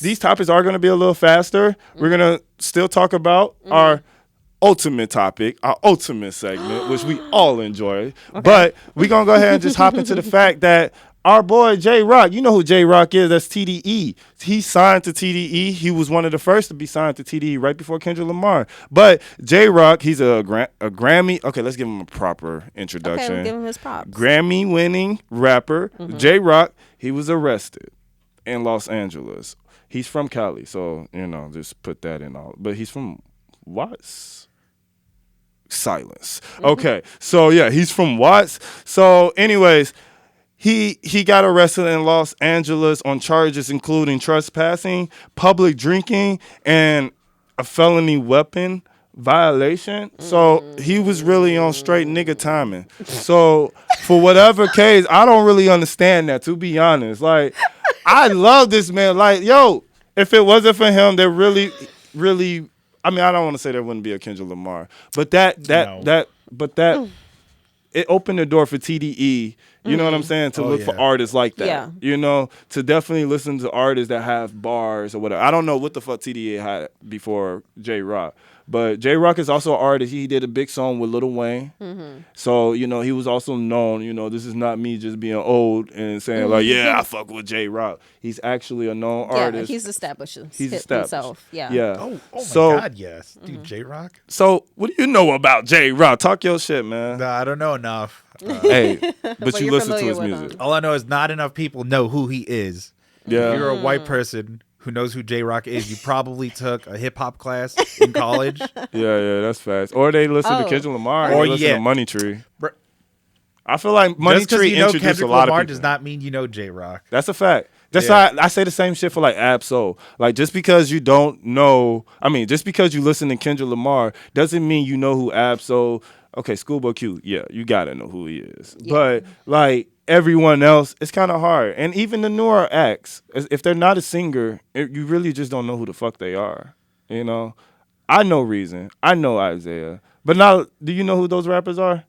these topics are going to be a little faster. We're going to still talk about our ultimate topic, our ultimate segment, which we all enjoy. Okay. But we're going to go ahead and just hop into the fact that our boy Jay Rock, you know who Jay Rock is, that's TDE. He signed to TDE. He was one of the first to be signed to TDE right before Kendrick Lamar. But Jay Rock, he's a Grammy. Okay, let's give him a proper introduction. Okay, we'll give him his props. Grammy-winning rapper, Jay Rock, he was arrested in Los Angeles. He's from Cali, so, just put that in all. But he's from Watts. Silence. Okay, so, yeah, he's from Watts. So, anyways, he got arrested in Los Angeles on charges including trespassing, public drinking, and a felony weapon violation. So he was really on straight nigga timing. So for whatever case, I don't really understand that, to be honest. Like, I love this man. Like, yo, if it wasn't for him, there really, I mean, I don't want to say there wouldn't be a Kendrick Lamar, but it opened the door for TDE, you know what I'm saying, to look for artists like that. Yeah. To definitely listen to artists that have bars or whatever. I don't know what the fuck TDE had before Jay Rock. But Jay Rock is also an artist. He did a big song with Lil Wayne. So, he was also known, this is not me just being old and saying like, yeah, I fuck with Jay Rock. He's actually a known artist. He's established himself. Yeah. Yeah. Oh my God, yes. Dude, Jay Rock. So what do you know about Jay Rock? Talk your shit, man. Nah, I don't know enough. Hey, but you listen to his music. All I know is not enough people know who he is. Yeah. If you're a white person who knows who Jay Rock is, you probably took a hip hop class in college. Yeah, that's fast. Or they listen to Kendrick Lamar, or they listen to Money Tree. I feel like Money Tree introduced a lot of people. Does not mean you know Jay Rock. That's a fact. That's how I say the same shit for like Ab-Soul. Like, just because you don't know, just because you listen to Kendrick Lamar doesn't mean you know who Ab-Soul. Okay, Schoolboy Q, yeah, you gotta know who he is. Yeah. But like everyone else, it's kind of hard. And even the newer acts, if they're not a singer, you really just don't know who the fuck they are. I know Reason, I know Isaiah, but now, do you know who those rappers are?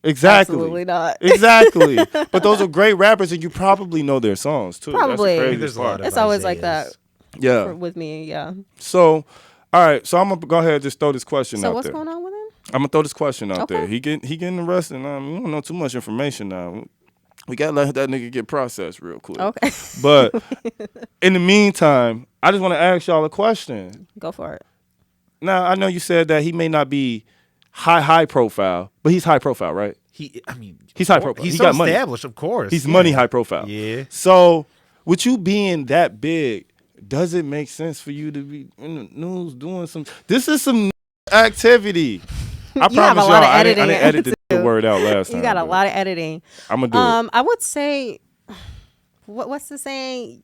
Exactly. Absolutely not. Exactly. But those are great rappers, and you probably know their songs too. Probably. That's the it's always like that. Yeah. With me, yeah. So, all right. So I'm gonna go ahead and just throw this question out there. So what's going on with him? I'm gonna throw this question out there. He getting arrested. We don't know too much information now. We gotta let that nigga get processed real quick. Okay. But in the meantime, I just want to ask y'all a question. Go for it. Now, I know you said that he may not be high profile, but he's high profile, right? He's high profile. He's he so got money. Established, of course. He's money high profile. Yeah. So, with you being that big, does it make sense for you to be in the news doing some? This is some activity. I promise y'all, I didn't edit the word out last time. You got a lot of editing. I'm gonna do it. I would say, what's the saying?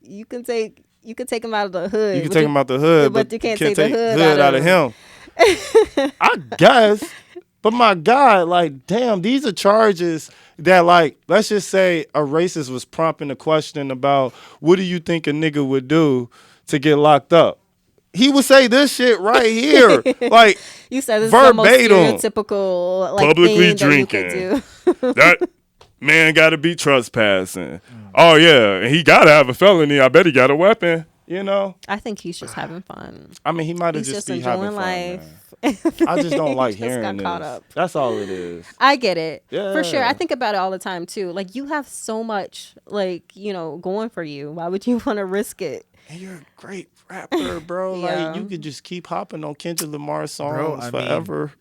You can take him out of the hood. You can take him out the hood, but you can't take the hood out of him. I guess. But my God, like, damn, these are charges that, like, let's just say a racist was prompting a question about what do you think a nigga would do to get locked up? He would say this shit right here. Like, you said this verbatim. Is the most stereotypical, like, publicly thing drinking. That you could do. That man got to be trespassing. Oh, yeah. And he got to have a felony. I bet he got a weapon. I think he's just having fun. I mean, he might have just be having life. Fun. I just don't like hearing this. Caught up. That's all it is. I get it. Yeah. For sure. I think about it all the time too. Like, you have so much, like, going for you. Why would you want to risk it? And you're a great rapper, bro. Yeah. Like, you could just keep hopping on Kendrick Lamar songs forever.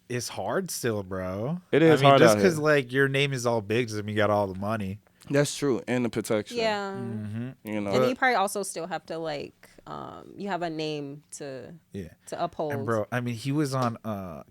It's hard still, bro. It is hard just out here. because like your name is all big doesn't mean you got all the money. That's true, and the protection. Yeah. Mm-hmm. And you probably also still have to like, you have a name to uphold. And bro, I mean, he was on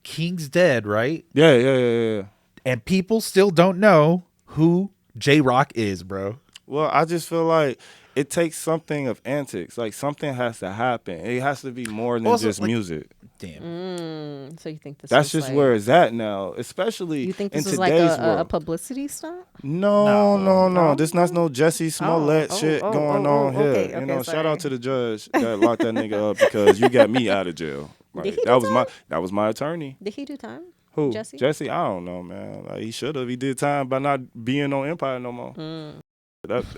King's Dead, right? Yeah. And people still don't know who Jay Rock is, bro. Well, I just feel like it takes something of antics. Like, something has to happen. It has to be more than just like, music. Damn. So you think that's just like, where it's at now, especially you think this in is today's like world. A publicity stunt? No. This not no Jesse Smollett shit going on here. Okay, shout out to the judge that locked that nigga up because you got me out of jail. Like, Did he that was my attorney. Did he do time? Who? Jesse? I don't know, man. Like, he should have. He did time by not being on Empire no more.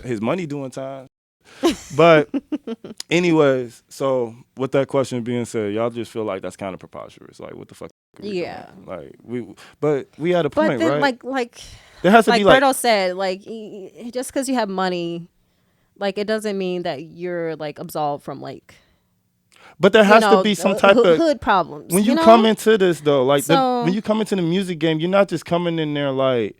His money doing time. But anyways, so with that question being said, y'all just feel like that's kind of preposterous. Like, what the fuck? Are we Yeah. doing? But we had a But point, then, right? like There has to be like, Berto said, like just because you have money, like it doesn't mean that you're like absolved from like but there has to be some type of hood problems. when you know? come into this though, like So- when you come into the music game, you're not just coming in there like,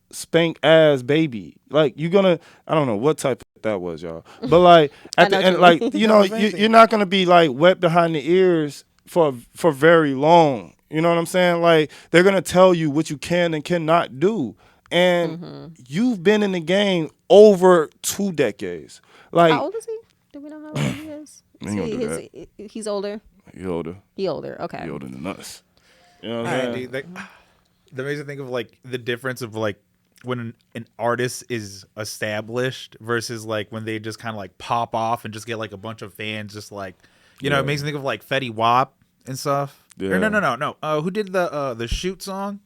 spank ass baby. Like you're gonna, I don't know what type of that was, y'all. But like at the end, like you're not gonna be like wet behind the ears for very long. You know what I'm saying? Like they're gonna tell you what you can and cannot do. And you've been in the game over 2 decades. Like how old is he? Do we know how old he is? He don't do that. He's older. He older. He older. Okay. He older than us. You know what All I'm right, saying? dude, that makes me think of like the difference of like when an artist is established versus like when they just kind of like pop off and just get like a bunch of fans, just like it makes me think of like Fetty Wap and stuff. Yeah. Or no. Who did the Shoot song?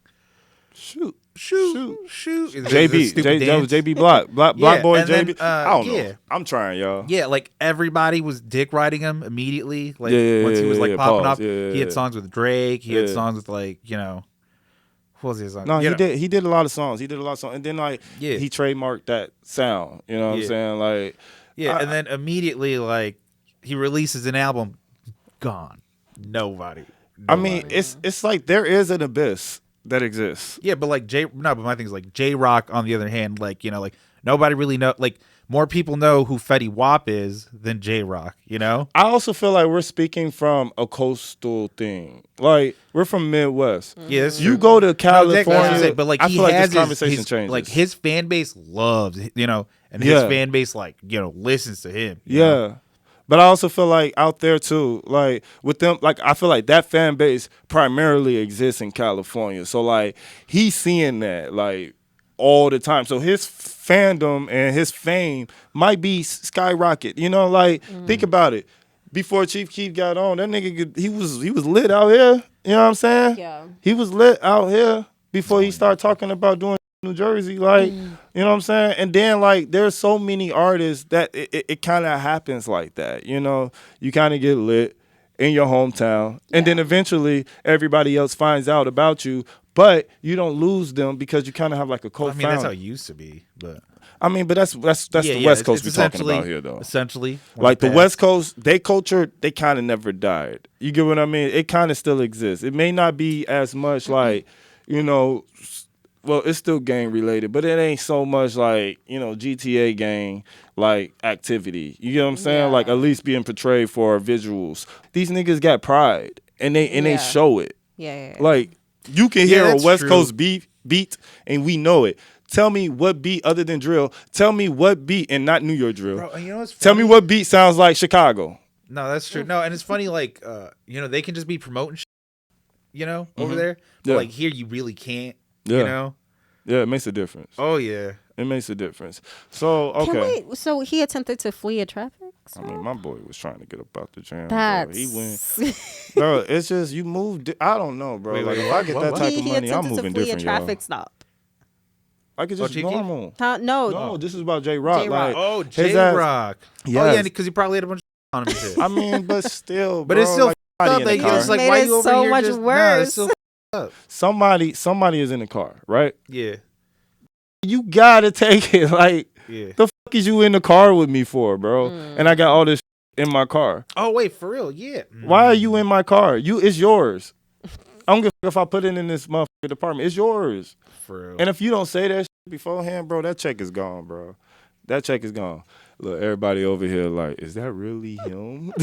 Shoot. JB, that was JB Block Yeah, Boy and then, JB. I don't know. yeah. I'm trying, y'all. Yeah, like everybody was dick riding him immediately. Like Yeah, once he was like popping pause. off, Yeah, he had yeah. songs with Drake. He had Yeah. songs with like what was his song? No, You he know. did. He did a lot of songs. And then like Yeah. he trademarked that sound. You know what I'm Yeah. saying? Like Yeah, and then immediately like he releases an album, gone. Nobody. I mean, it's like there is an abyss that exists. Yeah, but like but my thing is like Jay Rock on the other hand, like like nobody really know, like more people know who Fetty Wap is than Jay Rock, I also feel like we're speaking from a coastal thing. Like we're from Midwest. Yeah, that's You true. go to No, California, exactly, that's what I'm saying, but like I he feel like has this conversation his, changes. like his fan base loves, and his Yeah. fan base like listens to him. you Yeah. know? But I also feel like out there too, like with them, like I feel like that fan base primarily exists in California. So like he's seeing that like all the time. So his fandom and his fame might be skyrocket. Like think about it. Before Chief Keef got on, that nigga he was lit out here. You know what I'm saying? Yeah. He was lit out here before he started talking about doing New Jersey, like, you know what I'm saying? And then, like, there's so many artists that it kind of happens like that, You kind of get lit in your hometown, and then eventually everybody else finds out about you, but you don't lose them because you kind of have, like, a co-founder. I mean, that's how it used to be, but... but that's the West Coast we're talking about here, though. Essentially. Like, the West Coast, they culture, they kind of never died. You get what I mean? It kind of still exists. It may not be as much, like, well, it's still gang related, but it ain't so much like, GTA gang like activity. You get what I'm saying? Yeah. Like at least being portrayed for visuals. These niggas got pride and they show it. Yeah. Like you can hear a that's West true. Coast beat and we know it. Tell me what beat other than drill. Tell me what beat and not New York drill. Bro, and what's Tell me funny? what beat sounds like Chicago. No, that's true. No, and it's funny, like, they can just be promoting shit, over there. But, Yeah. like, here you really can't, Yeah. Yeah, it makes a difference. Oh, yeah. It makes a difference. So, okay. So he attempted to flee a traffic stop? I mean, my boy was trying to get up out the jam. That's... Bro. He went. Bro, it's just you moved. I don't know, bro. Wait, like if what? I get that type of He money, I'm attempted moving to flee different, a traffic y'all. stop. I could just Chief Keef? normal. No. No, this is about Jay Rock. Jay Rock. Like, Oh, his Jay ass- Rock. Yes. Oh, yeah, because he probably had a bunch of on him and shit. I mean, but still, But bro, it's still like, f***ed somebody up that in you the car. just like, Made why it you over so here much just... worse. Nah, it's still f***ed up. somebody is in the car, right? Yeah. You gotta take it. Like, Yeah. the fuck is you in the car with me for, bro? And I got all this in my car. Oh, wait, for real? Yeah. Why are you in my car? It's yours. I don't give a fuck if I put it in this motherfucking department. It's yours. For real. And if you don't say that shit beforehand, bro, that check is gone, bro. That check is gone. Look, everybody over here like, is that really him?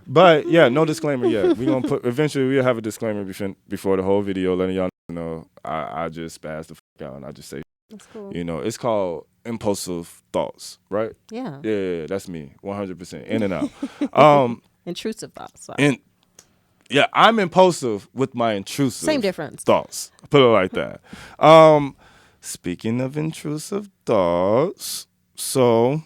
But yeah, no disclaimer yet. Eventually we'll have a disclaimer before the whole video, letting y'all know I just spaz the fuck out and I just say, That's cool. it's called impulsive thoughts, right? Yeah. Yeah, that's me, 100%, in and out. Intrusive thoughts. Sorry. And yeah, I'm impulsive with my intrusive Same difference. thoughts. Put it like that. Speaking of intrusive thoughts, so